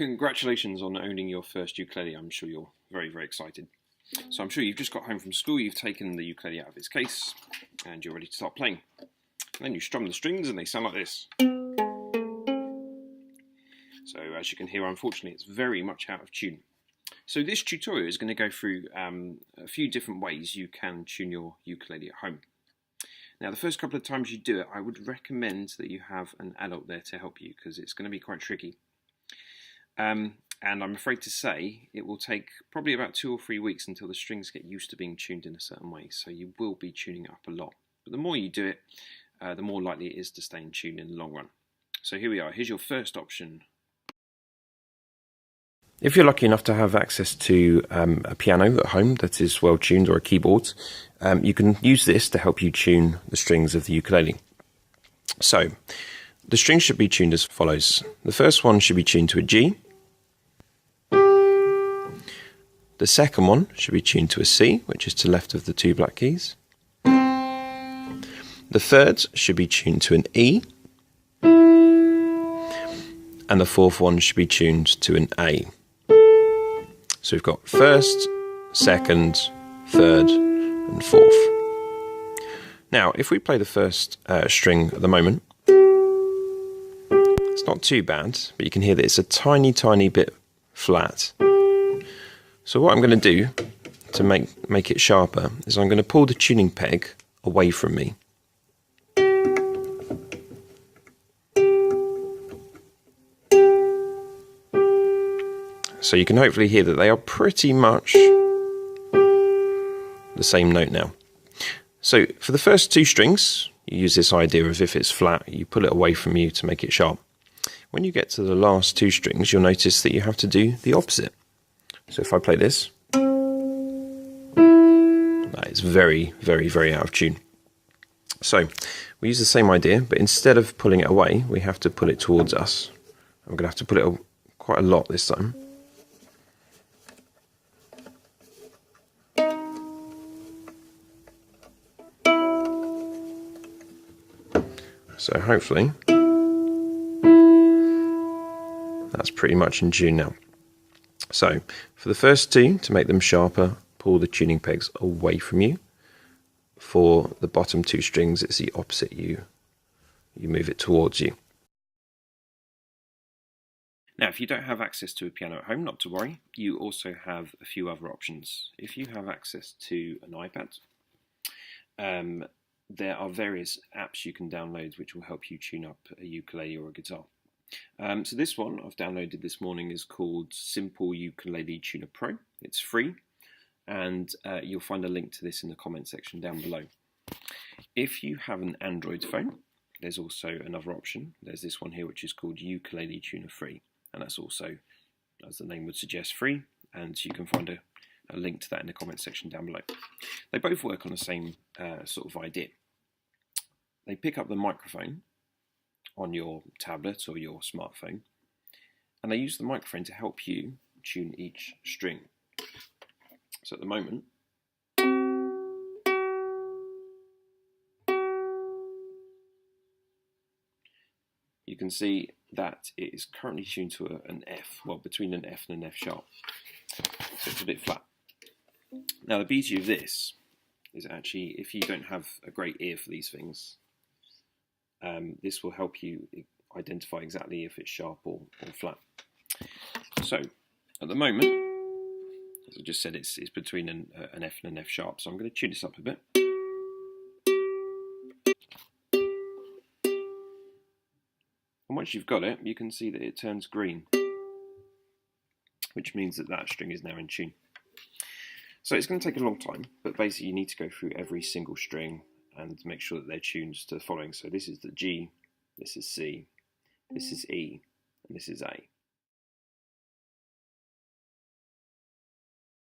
Congratulations on owning your first ukulele. I'm sure you're very excited. So I'm sure you've just got home from school, you've taken the ukulele out of its case, and you're ready to start playing. And then you strum the strings and they sound like this. So as you can hear, unfortunately, it's very much out of tune. So this tutorial is going to go through a few different ways you can tune your ukulele at home. Now the first couple of times you do it, I would recommend that you have an adult there to help you, because it's going to be quite tricky. And I'm afraid to say it will take probably about 2 or 3 weeks until the strings get used to being tuned in a certain way, so you will be tuning it up a lot. But the more you do it, the more likely it is to stay in tune in the long run. So here we are, here's your first option. If you're lucky enough to have access to a piano at home that is well tuned, or a keyboard, you can use this to help you tune the strings of the ukulele. So the strings should be tuned as follows. The first one should be tuned to a G. The second one should be tuned to a C, which is to the left of the 2 black keys. The third should be tuned to an E. And the fourth one should be tuned to an A. So we've got first, second, third, and fourth. Now, if we play the first string at the moment, it's not too bad, but you can hear that it's a tiny bit flat. So what I'm going to do to make it sharper is I'm going to pull the tuning peg away from me. So you can hopefully hear that they are pretty much the same note now. So for the first 2 strings, you use this idea of if it's flat, you pull it away from you to make it sharp. When you get to the last 2 strings, you'll notice that you have to do the opposite. So if I play this, that is very out of tune. So we use the same idea, but instead of pulling it away, we have to pull it towards us. I'm going to have to pull it quite a lot this time. So hopefully that's pretty much in tune now. So for the first 2, to make them sharper, pull the tuning pegs away from you. For the bottom 2 strings, it's the opposite. You move it towards you. Now, if you don't have access to a piano at home, not to worry. You also have a few other options. If you have access to an iPad, there are various apps you can download which will help you tune up a ukulele or a guitar. So this one I've downloaded this morning is called Simple Ukulele Tuner Pro. It's free, and you'll find a link to this in the comment section down below. If you have an Android phone, there's also another option. There's this one here which is called Ukulele Tuner Free, and that's also, as the name would suggest, free, and you can find a link to that in the comment section down below. They both work on the same sort of idea. They pick up the microphone on your tablet or your smartphone, and they use the microphone to help you tune each string. So at the moment, you can see that it is currently tuned to an F, well, between an F and an F sharp, so it's a bit flat. Now the beauty of this is actually, if you don't have a great ear for these things, this will help you identify exactly if it's sharp or flat. So at the moment, as I just said, it's between an F and an F sharp, so I'm going to tune this up a bit. And once you've got it, you can see that it turns green, which means that that string is now in tune. So it's going to take a long time, but basically you need to go through every single string and make sure that they're tuned to the following. So this is the G, this is C, this is E, and this is A.